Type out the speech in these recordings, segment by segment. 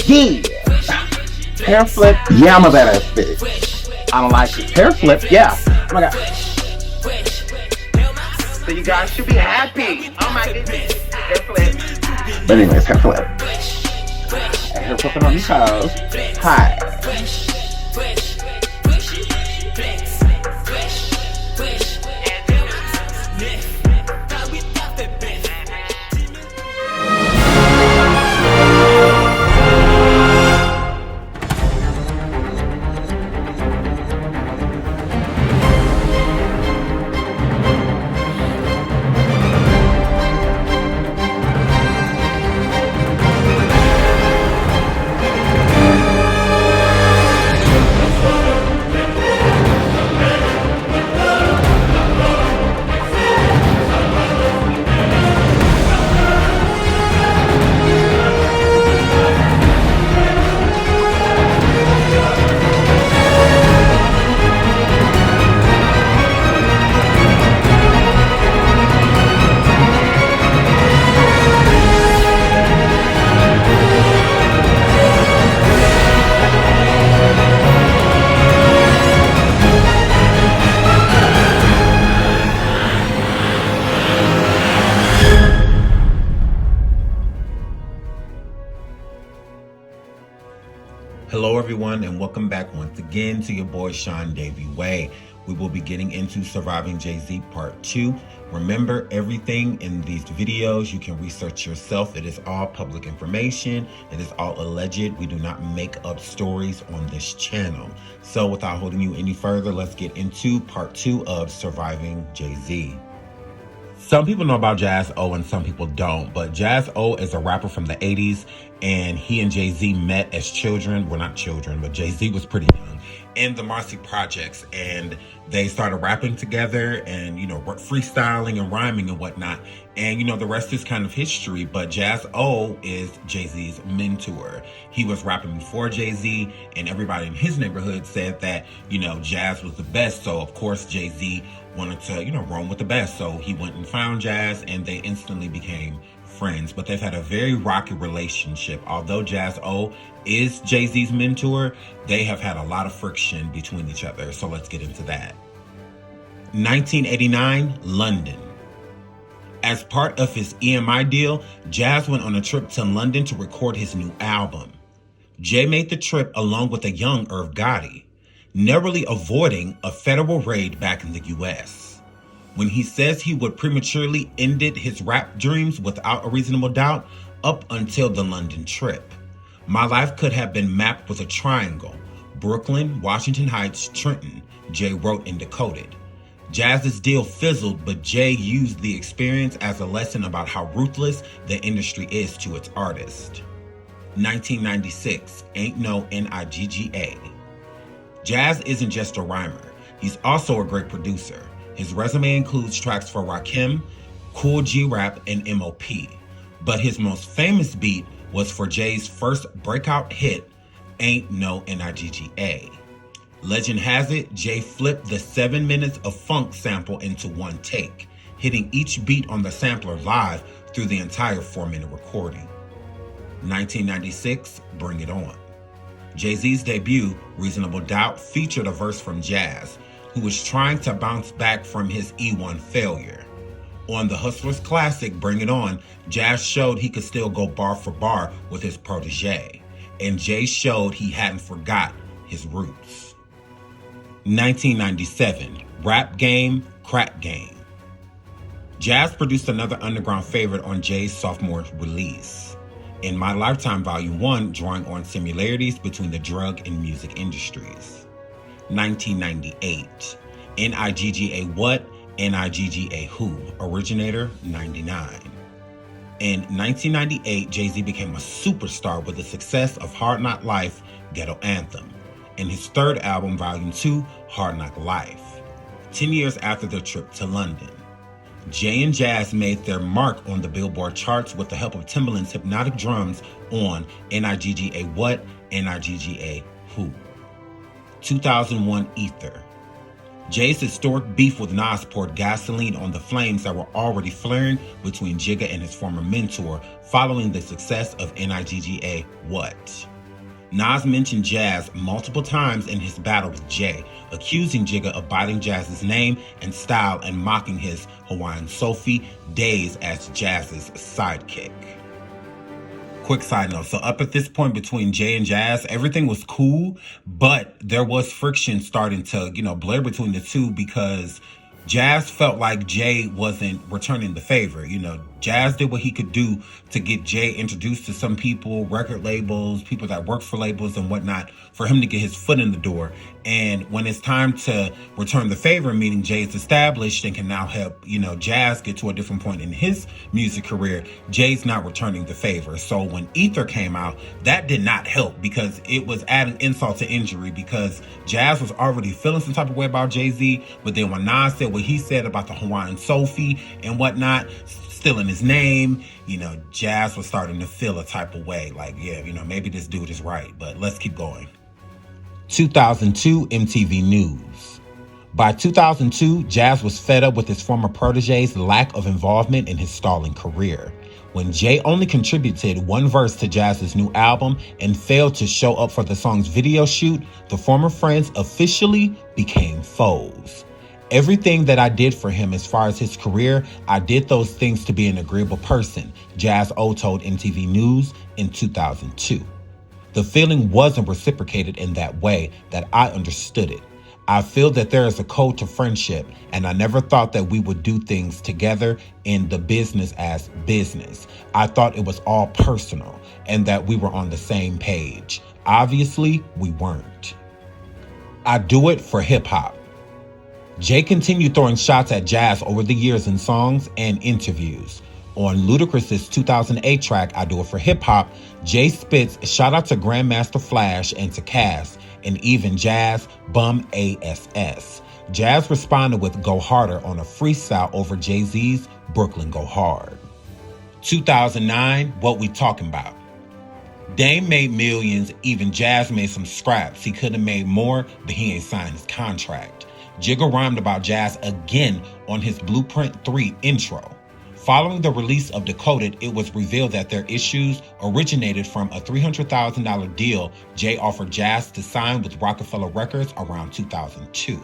Yeah. Hair flip. Yeah, I'm a badass bitch. I don't like it. Hair flip. Yeah. Oh my god. So you guys should be happy. Oh my goodness. Hair flip. But anyways, hair flip. And hair flipping on your toes. Hi. Hello everyone, and welcome back once again to your boy SeanDavieWay. We will be getting into Surviving Jay-Z Part 2. Remember, everything in these videos you can research yourself. It is all public information. It is all alleged. We do not make up stories on this channel. So without holding you any further, let's get into Part 2 of Surviving Jay-Z. Some people know about Jaz-O and some people don't, but Jaz-O is a rapper from the 80s, and he and Jay-Z met as children. Well, not children, but Jay-Z was pretty young in the Marcy Projects, and they started rapping together and, freestyling and rhyming and whatnot. And, the rest is kind of history, but Jaz-O is Jay-Z's mentor. He was rapping before Jay-Z, and everybody in his neighborhood said that, Jaz was the best. So, of course, Jay-Z wanted to, roam with the best. So he went and found Jaz, and they instantly became friends. But they've had a very rocky relationship. Although Jaz-O is Jay-Z's mentor, they have had a lot of friction between each other. So let's get into that. 1989, London. As part of his EMI deal, Jaz went on a trip to London to record his new album. Jay made the trip along with a young Irv Gotti, narrowly avoiding a federal raid back in the US. When he says he would prematurely ended his rap dreams without a reasonable doubt up until the London trip. My life could have been mapped with a triangle. Brooklyn, Washington Heights, Trenton, Jay wrote and decoded. Jaz's deal fizzled, but Jay used the experience as a lesson about how ruthless the industry is to its artists. 1996, Ain't No Nigga. Jaz isn't just a rhymer, he's also a great producer. His resume includes tracks for Rakim, Cool G Rap, and M.O.P. But his most famous beat was for Jay's first breakout hit, Ain't No Nigga. Legend has it, Jay flipped the 7 minutes of funk sample into one take, hitting each beat on the sampler live through the entire 4-minute recording. 1996, Bring It On. Jay-Z's debut, Reasonable Doubt, featured a verse from Jaz, who was trying to bounce back from his E1 failure. On the Hustlers classic, Bring It On, Jaz showed he could still go bar for bar with his protege, and Jay showed he hadn't forgot his roots. 1997, Rap Game, Crack Game. Jaz produced another underground favorite on Jay's sophomore release, In My Lifetime Volume 1, drawing on similarities between the drug and music industries. 1998, Nigga What, Nigga Who, Originator 99. In 1998, Jay-Z became a superstar with the success of Hard Knock Life, Ghetto Anthem, and his third album, Volume 2, Hard Knock Life, 10 years after their trip to London. Jay and Jaz made their mark on the Billboard charts with the help of Timbaland's hypnotic drums on Nigga What, Nigga Who. 2001 Ether. Jay's historic beef with Nas poured gasoline on the flames that were already flaring between Jigga and his former mentor following the success of Nigga What. Nas mentioned Jaz multiple times in his battle with Jay, accusing Jigga of biting Jazz's name and style and mocking his Hawaiian Sophie days as Jazz's sidekick. Quick side note, so up at this point between Jay and Jaz, everything was cool, but there was friction starting to, blur between the two because Jaz felt like Jay wasn't returning the favor. Jaz did what he could do to get Jay introduced to some people, record labels, people that work for labels and whatnot, for him to get his foot in the door. And when it's time to return the favor, meaning Jay's established and can now help, Jaz get to a different point in his music career, Jay's not returning the favor. So when Ether came out, that did not help because it was adding insult to injury because Jaz was already feeling some type of way about Jay-Z. But then when Nas said what he said about the Hawaiian Sophie and whatnot, still in his name, Jaz was starting to feel a type of way. Like, yeah, maybe this dude is right, but let's keep going. 2002 MTV News. By 2002, Jaz was fed up with his former protege's lack of involvement in his stalling career. When Jay only contributed one verse to Jaz's new album and failed to show up for the song's video shoot, the former friends officially became foes. Everything that I did for him as far as his career, I did those things to be an agreeable person, Jaz-O told MTV News in 2002. The feeling wasn't reciprocated in that way that I understood it. I feel that there is a code to friendship, and I never thought that we would do things together in the business as business. I thought it was all personal and that we were on the same page. Obviously, we weren't. I do it for hip hop. Jay continued throwing shots at Jaz over the years in songs and interviews. On Ludacris's 2008 track, I Do It For Hip Hop, Jay spits shout out to Grandmaster Flash and to Cass, and even Jaz Bum ASS. Jaz responded with Go Harder on a freestyle over Jay-Z's Brooklyn Go Hard. 2009, What We Talking About? Dame made millions, even Jaz made some scraps. He could have made more, but he ain't signed his contract. Jigga rhymed about Jaz again on his Blueprint 3 intro. Following the release of Decoded, it was revealed that their issues originated from a $300,000 deal Jay offered Jaz to sign with Rockefeller Records around 2002.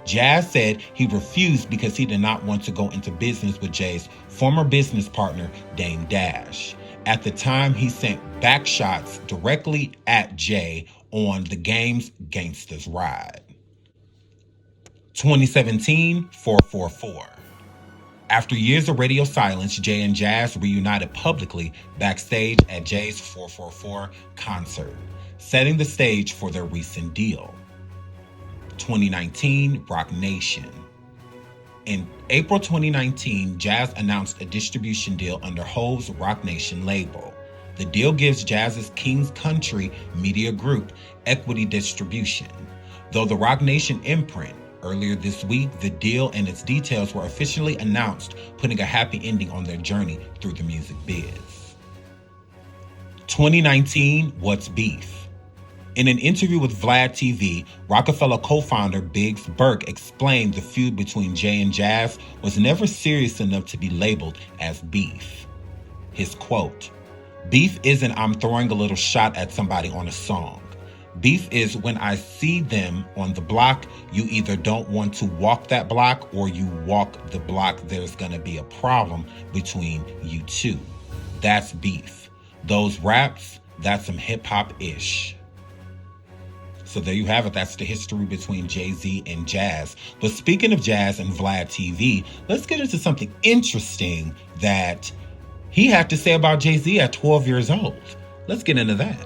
Jaz said he refused because he did not want to go into business with Jay's former business partner, Dame Dash. At the time, he sent back shots directly at Jay on The Game's Gangsta's Ride. 2017, 444. After years of radio silence, Jay and Jaz reunited publicly backstage at Jay's 444 concert, setting the stage for their recent deal. 2019, Roc Nation. In April 2019, Jaz announced a distribution deal under Hov's Roc Nation label. The deal gives Jaz's King's Country Media Group equity distribution. Though the Roc Nation imprint, earlier this week, the deal and its details were officially announced, putting a happy ending on their journey through the music biz. 2019, What's Beef? In an interview with Vlad TV, Rockefeller co-founder Biggs Burke explained the feud between Jay and Jaz was never serious enough to be labeled as beef. His quote, "Beef isn't I'm throwing a little shot at somebody on a song. Beef is when I see them on the block, you either don't want to walk that block or you walk the block, there's going to be a problem between you two. That's beef. Those raps, that's some hip-hop-ish." So there you have it. That's the history between Jay-Z and Jaz. But speaking of Jaz and Vlad TV, let's get into something interesting that he had to say about Jay-Z at 12 years old. Let's get into that.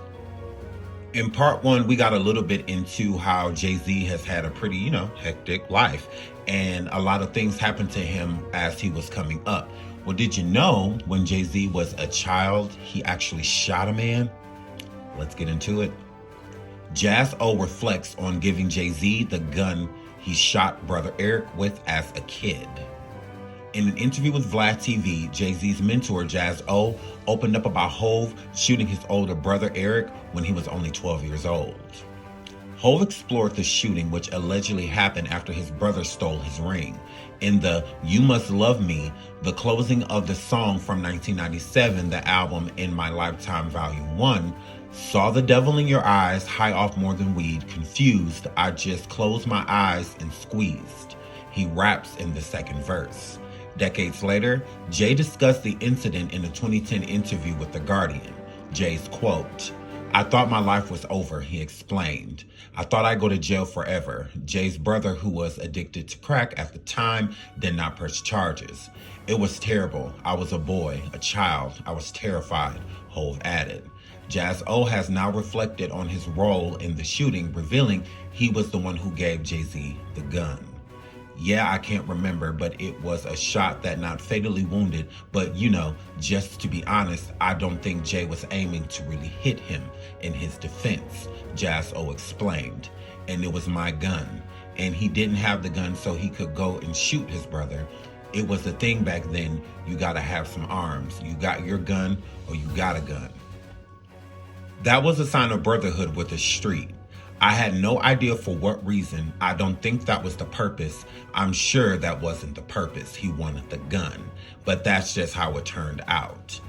In part one, we got a little bit into how Jay-Z has had a pretty, hectic life. And a lot of things happened to him as he was coming up. Well, did you know when Jay-Z was a child, he actually shot a man? Let's get into it. Jaz-O reflects on giving Jay-Z the gun he shot brother Eric with as a kid. In an interview with Vlad TV, Jay-Z's mentor, Jaz-O, opened up about Hov shooting his older brother Eric when he was only 12 years old. Hov explored the shooting, which allegedly happened after his brother stole his ring. In the You Must Love Me, the closing of the song from 1997, the album In My Lifetime Volume 1, Saw the devil in your eyes, high off more than weed. Confused, I just closed my eyes and squeezed. He raps in the second verse. Decades later, Jay discussed the incident in a 2010 interview with The Guardian. Jay's quote, "I thought my life was over," he explained. "I thought I'd go to jail forever." Jay's brother, who was addicted to crack at the time, did not press charges. "It was terrible. I was a boy, a child. I was terrified," Hov added. Jaz-O has now reflected on his role in the shooting, revealing he was the one who gave Jay-Z the gun. "Yeah, I can't remember, but it was a shot that not fatally wounded. But, just to be honest, I don't think Jay was aiming to really hit him," in his defense, Jaz-O explained. "And it was my gun. And he didn't have the gun so he could go and shoot his brother. It was the thing back then, you gotta have some arms. You got your gun or you got a gun." That was a sign of brotherhood with the street. "I had no idea for what reason. I don't think that was the purpose. I'm sure that wasn't the purpose. He wanted the gun. But that's just how it turned out."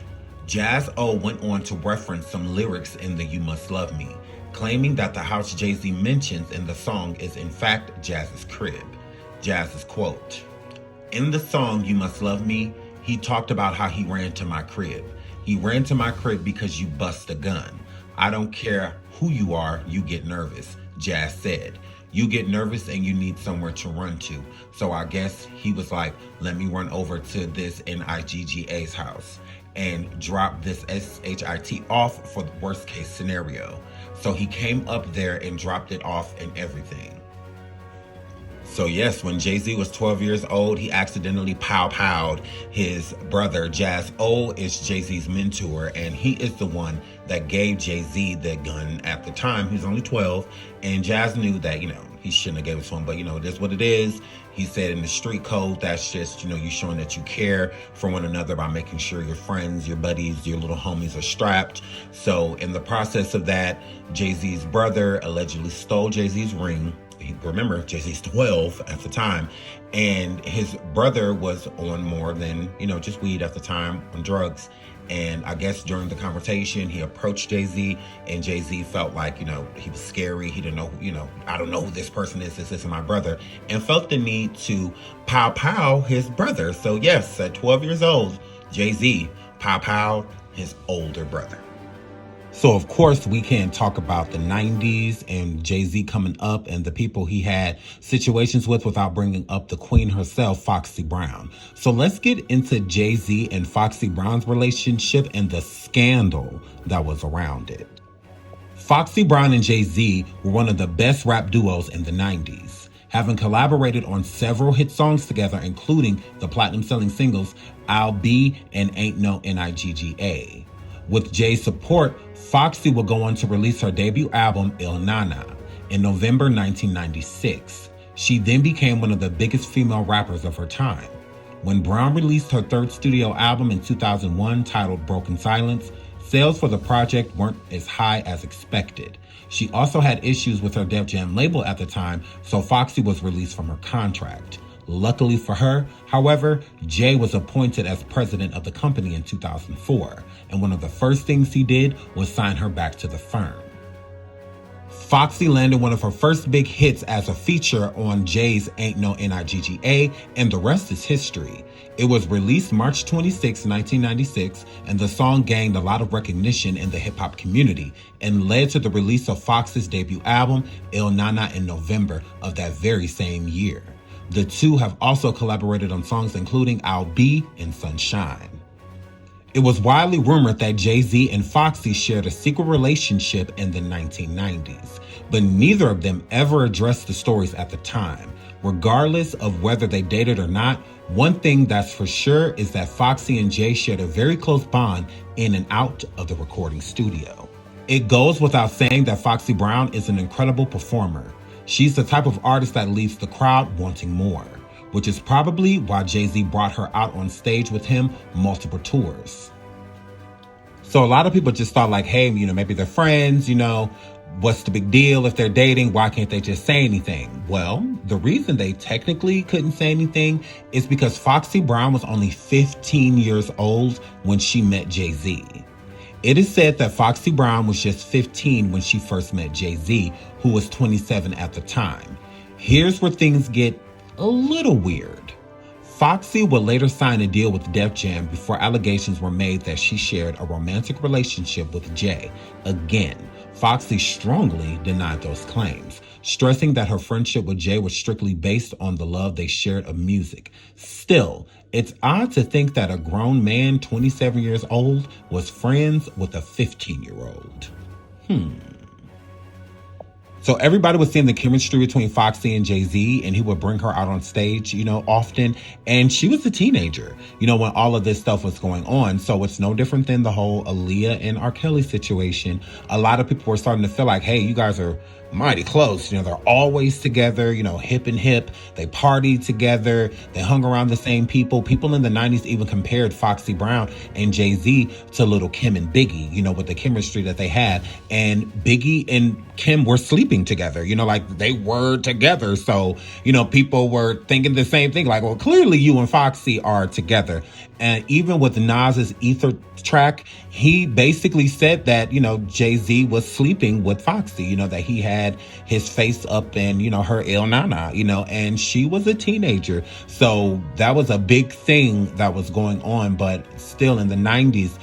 Jaz-O went on to reference some lyrics in the You Must Love Me, claiming that the house Jay-Z mentions in the song is in fact Jazz's crib. Jazz's quote, "In the song You Must Love Me, he talked about how he ran to my crib. He ran to my crib because you bust a gun. I don't care who you are, you get nervous," Jaz said. "You get nervous and you need somewhere to run to. So I guess he was like, let me run over to this NIGGA's house and drop this SHIT off for the worst case scenario. So he came up there and dropped it off and everything." So yes, when Jay-Z was 12 years old, he accidentally pow-powed his brother. Jaz-O is Jay-Z's mentor, and he is the one that gave Jay-Z the gun at the time. He was only 12, and Jaz knew that, he shouldn't have gave it to him, but, it is what it is. He said in the street code, that's just, you showing that you care for one another by making sure your friends, your buddies, your little homies are strapped. So in the process of that, Jay-Z's brother allegedly stole Jay-Z's ring. Remember, Jay-Z's 12 at the time, and his brother was on more than, just weed at the time, on drugs. And I guess during the conversation, he approached Jay-Z, and Jay-Z felt like, he was scary. He didn't know, I don't know who this person is. This isn't my brother, and felt the need to pow his brother. So yes, at 12 years old, Jay-Z pow his older brother. So, of course, we can't talk about the 90s and Jay-Z coming up and the people he had situations with without bringing up the queen herself, Foxy Brown. So let's get into Jay-Z and Foxy Brown's relationship and the scandal that was around it. Foxy Brown and Jay-Z were one of the best rap duos in the 90s, having collaborated on several hit songs together, including the platinum-selling singles I'll Be and Ain't No Nigga. With Jay's support, Foxy would go on to release her debut album, Il Nana, in November 1996. She then became one of the biggest female rappers of her time. When Brown released her third studio album in 2001 titled Broken Silence, sales for the project weren't as high as expected. She also had issues with her Def Jam label at the time, so Foxy was released from her contract. Luckily for her, however, Jay was appointed as president of the company in 2004, and one of the first things he did was sign her back to the firm. Foxy landed one of her first big hits as a feature on Jay's Ain't No Nigga, and the rest is history. It was released March 26, 1996, and the song gained a lot of recognition in the hip-hop community and led to the release of Fox's debut album, Il Nana, in November of that very same year. The two have also collaborated on songs including I'll Be and Sunshine. It was widely rumored that Jay-Z and Foxy shared a secret relationship in the 1990s, but neither of them ever addressed the stories at the time. Regardless of whether they dated or not, one thing that's for sure is that Foxy and Jay shared a very close bond in and out of the recording studio. It goes without saying that Foxy Brown is an incredible performer. She's the type of artist that leaves the crowd wanting more, which is probably why Jay-Z brought her out on stage with him multiple tours. So a lot of people just thought like, hey, maybe they're friends, what's the big deal if they're dating? Why can't they just say anything? Well, the reason they technically couldn't say anything is because Foxy Brown was only 15 years old when she met Jay-Z. It is said that Foxy Brown was just 15 when she first met Jay-Z, who was 27 at the time. Here's where things get a little weird. Foxy would later sign a deal with Def Jam before allegations were made that she shared a romantic relationship with Jay. Again, Foxy strongly denied those claims, stressing that her friendship with Jay was strictly based on the love they shared of music. Still, it's odd to think that a grown man, 27 years old, was friends with a 15-year-old. So everybody was seeing the chemistry between Foxy and Jay-Z, and he would bring her out on stage, often. And she was a teenager, when all of this stuff was going on. So it's no different than the whole Aaliyah and R. Kelly situation. A lot of people were starting to feel like, hey, you guys are mighty close. They're always together, hip and hip. They partied together. They hung around the same people. People in the 90s even compared Foxy Brown and Jay-Z to Little Kim and Biggie, with the chemistry that they had. And Biggie and Kim were sleeping together, like they were together. So, people were thinking the same thing, like, well, clearly you and Foxy are together. And even with Nas's Ether track, he basically said that, Jay-Z was sleeping with Foxy, that he had his face up in, her Il Nana, and she was a teenager. So that was a big thing that was going on. But still in the 90s,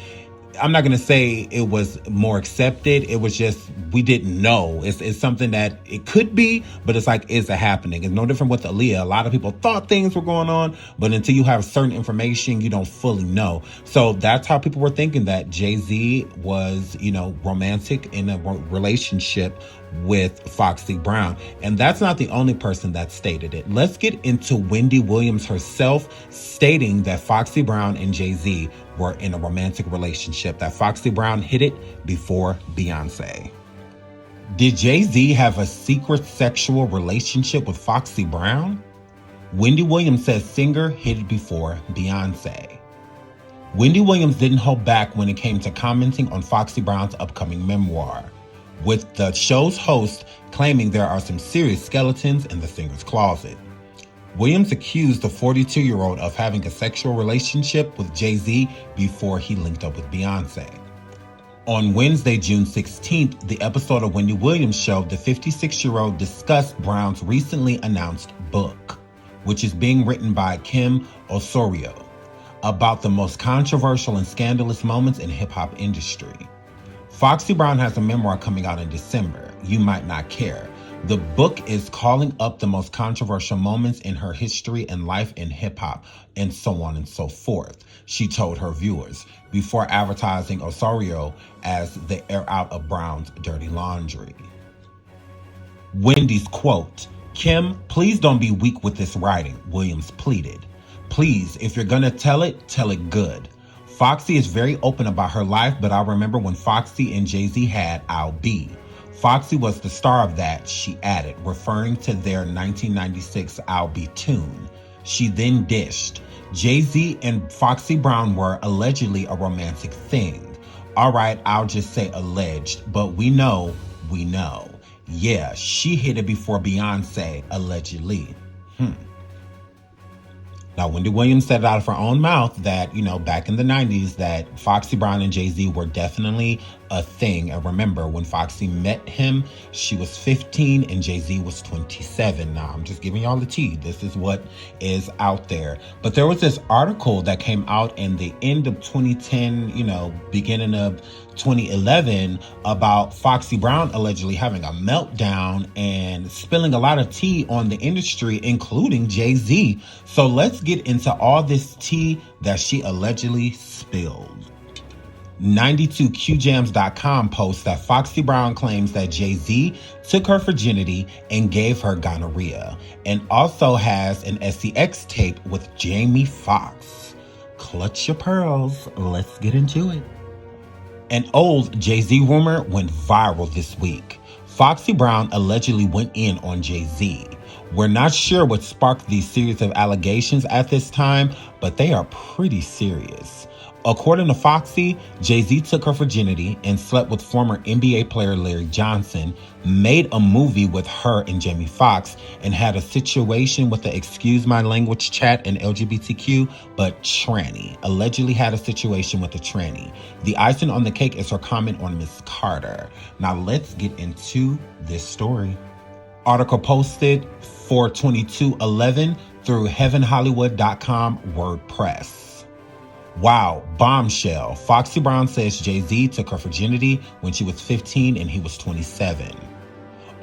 I'm not going to say it was more accepted. It was just, we didn't know. It's something that it could be, but it's like, is it happening? It's no different with Aaliyah. A lot of people thought things were going on, but until you have certain information, you don't fully know. So that's how people were thinking that Jay-Z was, romantic in a relationship with Foxy Brown. And that's not the only person that stated it. Let's get into Wendy Williams herself stating that Foxy Brown and Jay-Z were in a romantic relationship, that Foxy Brown hid it before Beyonce. Did Jay-Z have a secret sexual relationship with Foxy Brown? Wendy Williams says singer hid it before Beyonce. Wendy Williams didn't hold back when it came to commenting on Foxy Brown's upcoming memoir, with the show's host claiming there are some serious skeletons in the singer's closet. Williams accused the 42-year-old of having a sexual relationship with Jay-Z before he linked up with Beyonce. On Wednesday, June 16th, the episode of Wendy Williams' show, the 56-year-old discussed Brown's recently announced book, which is being written by Kim Osorio, about the most controversial and scandalous moments in hip-hop industry. Foxy Brown has a memoir coming out in December, You Might Not Care. The book is calling up the most controversial moments in her history and life in hip-hop, and so on and so forth, she told her viewers, before advertising Osorio as the air out of Brown's dirty laundry. Wendy's quote, "Kim, please don't be weak with this writing," Williams pleaded. "Please, if you're gonna tell it good. Foxy is very open about her life, but I remember when Foxy and Jay-Z had I'll Be. Foxy was the star of that," she added, referring to their 1996 I'll Be tune. She then dished, "Jay-Z and Foxy Brown were allegedly a romantic thing. All right, I'll just say alleged, but we know. Yeah, she hid it before Beyonce, allegedly." Now, Wendy Williams said it out of her own mouth that, back in the 90s, that Foxy Brown and Jay-Z were definitely a thing. And remember, when Foxy met him, she was 15 and Jay-Z was 27. Now, I'm just giving y'all the tea. This is what is out there. But there was this article that came out in the end of 2010, beginning of 2011, about Foxy Brown allegedly having a meltdown and spilling a lot of tea on the industry, including Jay-Z. So let's get into all this tea that she allegedly spilled. 92QJams.com posts that Foxy Brown claims that Jay-Z took her virginity and gave her gonorrhea, and also has an SCX tape with Jamie Foxx. Clutch your pearls. Let's get into it. An old Jay-Z rumor went viral this week. Foxy Brown allegedly went in on Jay-Z. We're not sure what sparked these series of allegations at this time, but they are pretty serious. According to Foxy, Jay-Z took her virginity and slept with former NBA player Larry Johnson, made a movie with her and Jamie Foxx, and had a situation with the excuse my language chat and LGBTQ, but tranny. Allegedly had a situation with a tranny. The icing on the cake is her comment on Miss Carter. Now let's get into this story. Article posted 4/22/11 through heavenhollywood.com WordPress. Wow, bombshell. Foxy Brown says Jay-Z took her virginity when she was 15 and he was 27.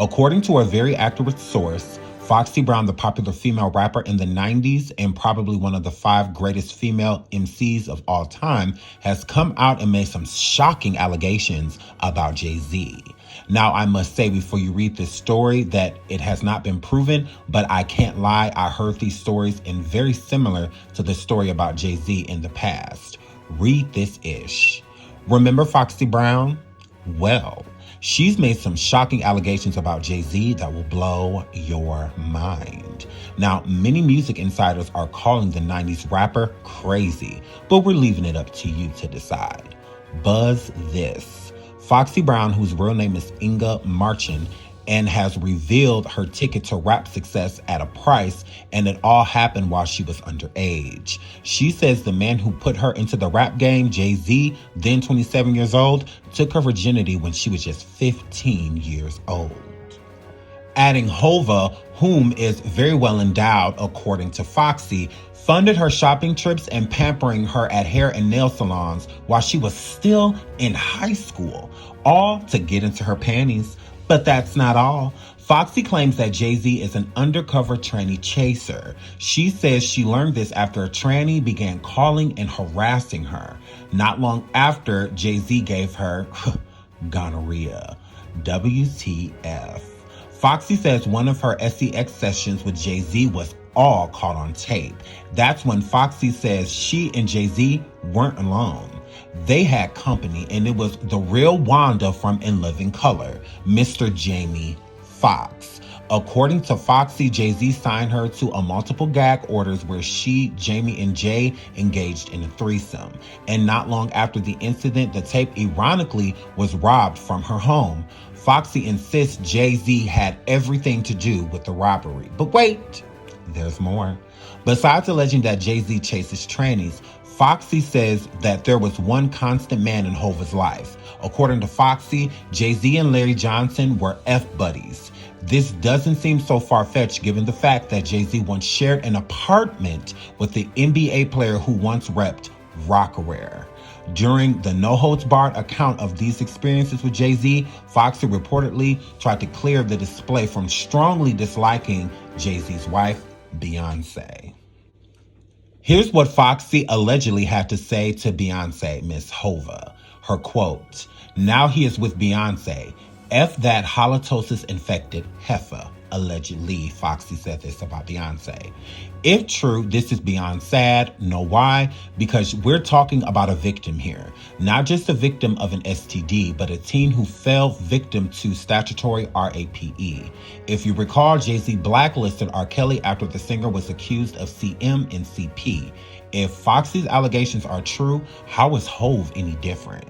According to a very accurate source, Foxy Brown, the popular female rapper in the 90s and probably one of the 5 greatest female MCs of all time, has come out and made some shocking allegations about Jay-Z. Now, I must say before you read this story that it has not been proven, but I can't lie, I heard these stories and very similar to the story about Jay-Z in the past. Read this ish. Remember Foxy Brown? Well, she's made some shocking allegations about Jay-Z that will blow your mind. Now, many music insiders are calling the 90s rapper crazy, but we're leaving it up to you to decide. Buzz this. Foxy Brown, whose real name is Inga Marchand, and has revealed her ticket to rap success at a price, and it all happened while she was underage. She says the man who put her into the rap game, Jay-Z, then 27 years old, took her virginity when she was just 15 years old. Adding Hova, whom is very well endowed according to Foxy, funded her shopping trips and pampering her at hair and nail salons while she was still in high school, all to get into her panties. But that's not all. Foxy claims that Jay-Z is an undercover tranny chaser. She says she learned this after a tranny began calling and harassing her. Not long after, Jay-Z gave her gonorrhea. WTF. Foxy says one of her SEX sessions with Jay-Z was all caught on tape. That's when Foxy says she and Jay-Z weren't alone. They had company, and it was the real Wanda from In Living Color, Mr. Jamie Foxx. According to Foxy, Jay-Z signed her to a multiple gag orders where she, Jamie, and Jay engaged in a threesome. And not long after the incident, the tape ironically was robbed from her home. Foxy insists Jay-Z had everything to do with the robbery. But wait, there's more. Besides alleging that Jay-Z chases trannies, Foxy says that there was one constant man in Hova's life. According to Foxy, Jay-Z and Larry Johnson were F-buddies. This doesn't seem so far-fetched given the fact that Jay-Z once shared an apartment with the NBA player who once repped Rockaware. During the no-holds-barred account of these experiences with Jay-Z, Foxy reportedly tried to clear the display from strongly disliking Jay-Z's wife, Beyonce. Here's what Foxy allegedly had to say to Beyonce, Miss Hova. Her quote, "Now he is with Beyonce. F that halitosis-infected heifer." Allegedly, Foxy said this about Beyonce. If true, this is beyond sad. Know why? Because we're talking about a victim here. Not just a victim of an STD, but a teen who fell victim to statutory RAPE. If you recall, Jay-Z blacklisted R. Kelly after the singer was accused of CM and CP. If Foxy's allegations are true, how is Hove any different?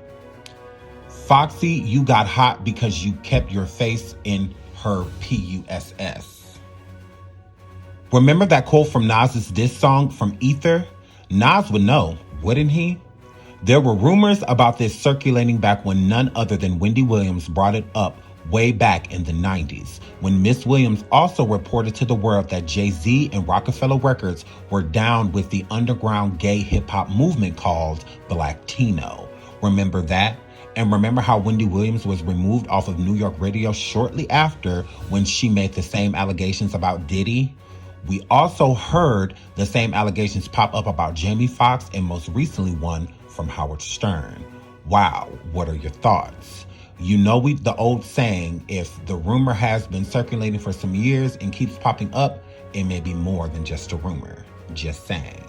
Foxy, you got hot because you kept your face in her PUSS. Remember that quote from Nas's diss song from Ether? Nas would know, wouldn't he? There were rumors about this circulating back when none other than Wendy Williams brought it up way back in the 90s, when Miss Williams also reported to the world that Jay-Z and Rockefeller Records were down with the underground gay hip-hop movement called Blacktino. Remember that? And remember how Wendy Williams was removed off of New York radio shortly after when she made the same allegations about Diddy? We also heard the same allegations pop up about Jamie Foxx and most recently one from Howard Stern. Wow, what are your thoughts? You know the old saying, if the rumor has been circulating for some years and keeps popping up, it may be more than just a rumor. Just saying.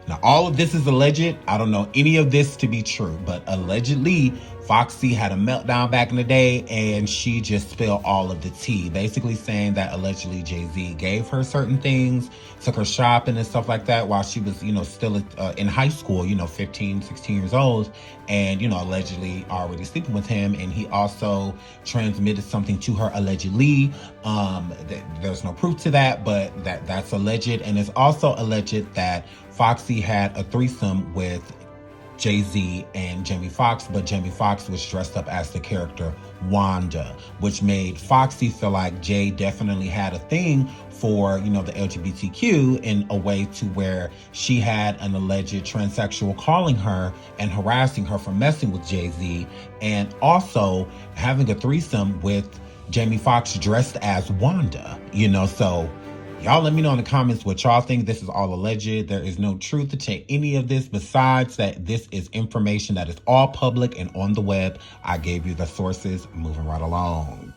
Now, all of this is alleged. I don't know any of this to be true, but allegedly, Foxy had a meltdown back in the day and she just spilled all of the tea, basically saying that allegedly Jay-Z gave her certain things, took her shopping and stuff like that while she was, still in high school, 15, 16 years old, and, allegedly already sleeping with him. And he also transmitted something to her allegedly. There's no proof to that, but that's alleged. And it's also alleged that Foxy had a threesome with Jay-Z and Jamie Foxx, but Jamie Foxx was dressed up as the character Wanda, which made Foxy feel like Jay definitely had a thing for, the LGBTQ in a way to where she had an alleged transsexual calling her and harassing her for messing with Jay-Z, and also having a threesome with Jamie Foxx dressed as Wanda, so y'all let me know in the comments what y'all think. This is all alleged. There is no truth to any of this besides that this is information that is all public and on the web. I gave you the sources. Moving right along.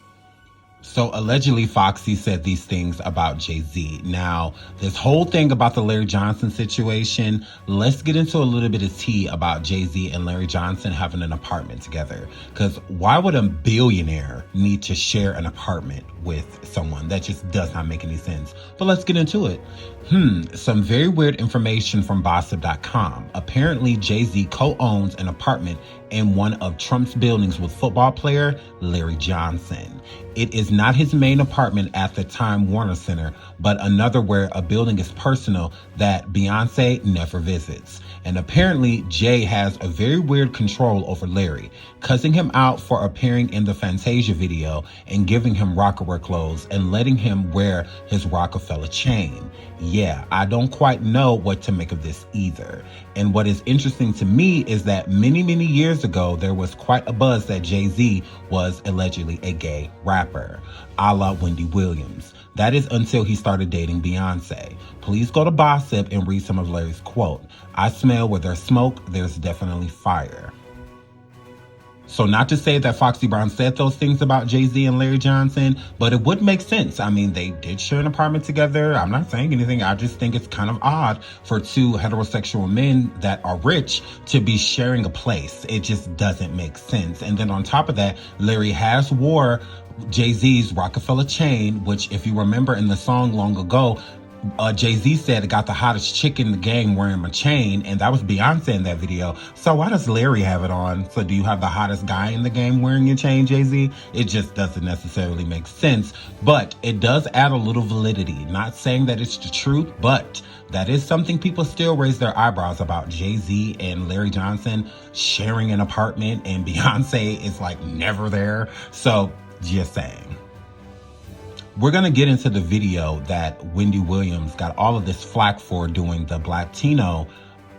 So allegedly, Foxy said these things about Jay-Z. Now, this whole thing about the Larry Johnson situation, let's get into a little bit of tea about Jay-Z and Larry Johnson having an apartment together. Because why would a billionaire need to share an apartment with someone? That just does not make any sense. But let's get into it. Some very weird information from Gossip.com. Apparently, Jay-Z co-owns an apartment in one of Trump's buildings with football player Larry Johnson. It is not his main apartment at the Time Warner Center, but another where a building is personal that Beyonce never visits. And apparently, Jay has a very weird control over Larry, cussing him out for appearing in the Fantasia video and giving him Rocawear clothes and letting him wear his Rockefeller chain. Yeah, I don't quite know what to make of this either. And what is interesting to me is that many, many years ago, there was quite a buzz that Jay-Z was allegedly a gay rapper, a la Wendy Williams. That is until he started dating Beyonce. Please go to Gossip and read some of Larry's quote. I smell where there's smoke, there's definitely fire. So not to say that Foxy Brown said those things about Jay-Z and Larry Johnson, but it would make sense. I mean, they did share an apartment together. I'm not saying anything. I just think it's kind of odd for two heterosexual men that are rich to be sharing a place. It just doesn't make sense. And then on top of that, Larry has wore Jay-Z's Rockefeller chain, which if you remember in the song long ago, Jay-Z said it got the hottest chick in the game wearing my chain, and that was Beyonce in that video. So why does Larry have it on? So do you have the hottest guy in the game wearing your chain, Jay-Z? It just doesn't necessarily make sense, but it does add a little validity. Not saying that it's the truth, but that is something people still raise their eyebrows about. Jay-Z and Larry Johnson sharing an apartment, and Beyonce is like never there. So just saying. We're going to get into the video that Wendy Williams got all of this flack for doing the Black-Tino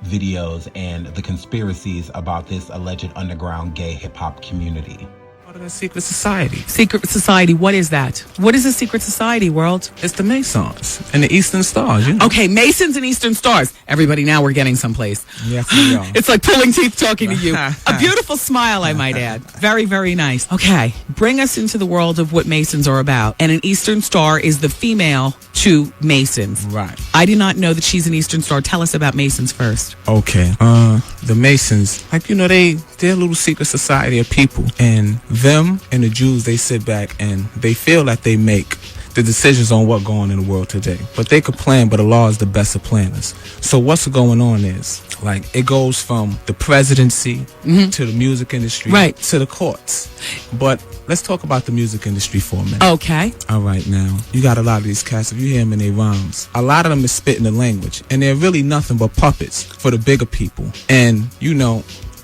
videos and the conspiracies about this alleged underground gay hip-hop community. Part of a secret society. Secret society, what is that? What is a secret society, world? It's the Masons and the Eastern Stars, Okay, Masons and Eastern Stars. Everybody, now we're getting someplace. Yes, we are. It's like pulling teeth talking to you. A beautiful smile, I might add. Very, very nice. Okay, bring us into the world of what Masons are about. And an Eastern Star is the female to Masons. Right. I did not know that she's an Eastern Star. Tell us about Masons first. Okay. The Masons, they're a little secret society of people, and them and the Jews, they sit back and they feel that they make the decisions on what's going on in the world today. But they could plan, but Allah is the best of planners. So what's going on is, like, it goes from the presidency to the music industry, right, to the courts. But let's talk about the music industry for a minute. Okay. All right, now, you got a lot of these cats, if you hear them in their rhymes, a lot of them is spitting the language, and they're really nothing but puppets for the bigger people. And,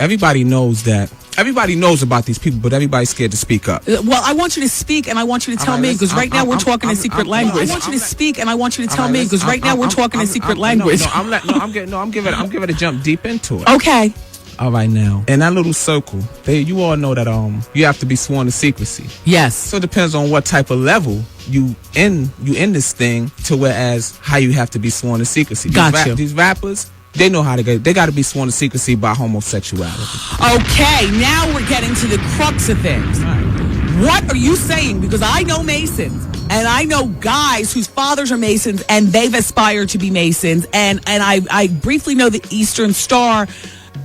everybody knows about these people, but everybody's scared to speak up. Well, I want you to speak, and I want you to tell me, because right now we're talking in secret language. I want you to speak, and I want you to tell me, because right now we're talking in secret language. I'm giving it a jump deep into it. Okay. All right, now, in that little circle, you all know that you have to be sworn to secrecy. Yes. So it depends on what type of level you in this thing, to whereas how you have to be sworn to secrecy. Gotcha. These rappers, they know how to get. They got to be sworn to secrecy by homosexuality. Okay, now we're getting to the crux of things. Right. What are you saying? Because I know Masons. And I know guys whose fathers are Masons and they've aspired to be Masons. And I briefly know the Eastern Star.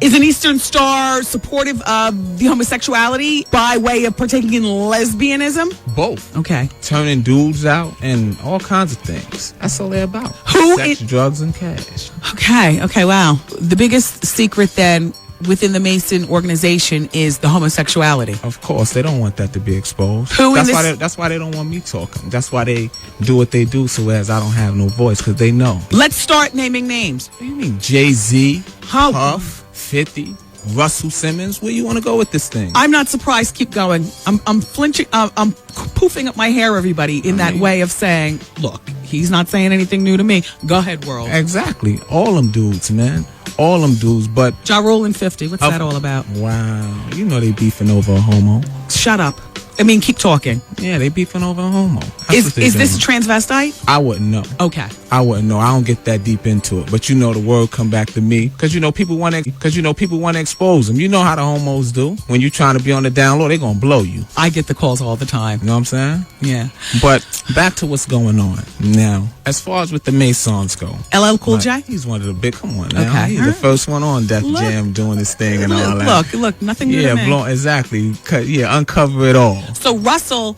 Is an Eastern Star supportive of the homosexuality by way of partaking in lesbianism? Both. Okay. Turning dudes out and all kinds of things. That's all they're about. Sex, drugs, and cash. Okay, wow. The biggest secret then within the Mason organization is the homosexuality. Of course, they don't want that to be exposed. That's why they don't want me talking. That's why they do what they do, so as I don't have no voice, because they know. Let's start naming names. What do you mean? Jay-Z, How? Puff, 50, Russell Simmons. Where you want to go with this thing? I'm not surprised. Keep going. I'm flinching. I'm poofing up my hair, everybody, in that way of saying, look, he's not saying anything new to me. Go ahead, world. Exactly. All them dudes, man. All them dudes, but... Ja Rule and 50. What's that all about? Wow. You know they beefing over a homo. Shut up. I mean, keep talking. Yeah, they beefing over a homo. Is this transvestite? I wouldn't know. Okay. I wouldn't know. I don't get that deep into it. But you know the word come back to me. Because you know people want to expose them. You know how the homos do. When you trying to be on the down low, they going to blow you. I get the calls all the time. You know what I'm saying? Yeah. But back to what's going on now. As far as with the Masons go. LL Cool J? He's one of the big, come on now. Okay. He's the first one on Def Jam doing this thing and all that. Look, nothing new to me. Yeah, exactly. Uncover it all. So Russell,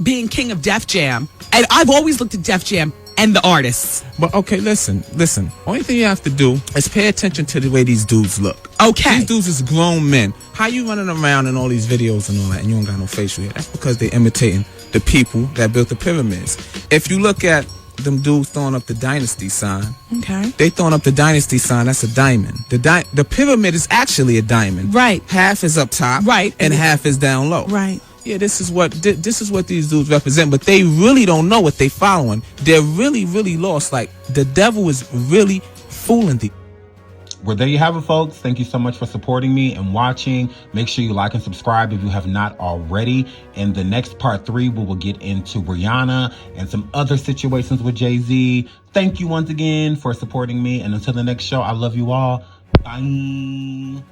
being king of Def Jam, and I've always looked at Def Jam and the artists. But okay, listen. Only thing you have to do is pay attention to the way these dudes look. Okay. These dudes is grown men. How you running around in all these videos and all that and you don't got no facial hair? That's because they're imitating the people that built the pyramids. If you look at them dudes throwing up the dynasty sign. Okay. They throwing up the dynasty sign. That's a diamond. The pyramid is actually a diamond. Right. Half is up top. Right. And half is down low. Right. Yeah, this is what these dudes represent, but they really don't know what they following. They're really, really lost. Like the devil is really fooling them. Well, there you have it, folks. Thank you so much for supporting me and watching. Make sure you like and subscribe if you have not already. In the next part 3, we will get into Rihanna and some other situations with Jay-Z. Thank you once again for supporting me. And until the next show, I love you all. Bye.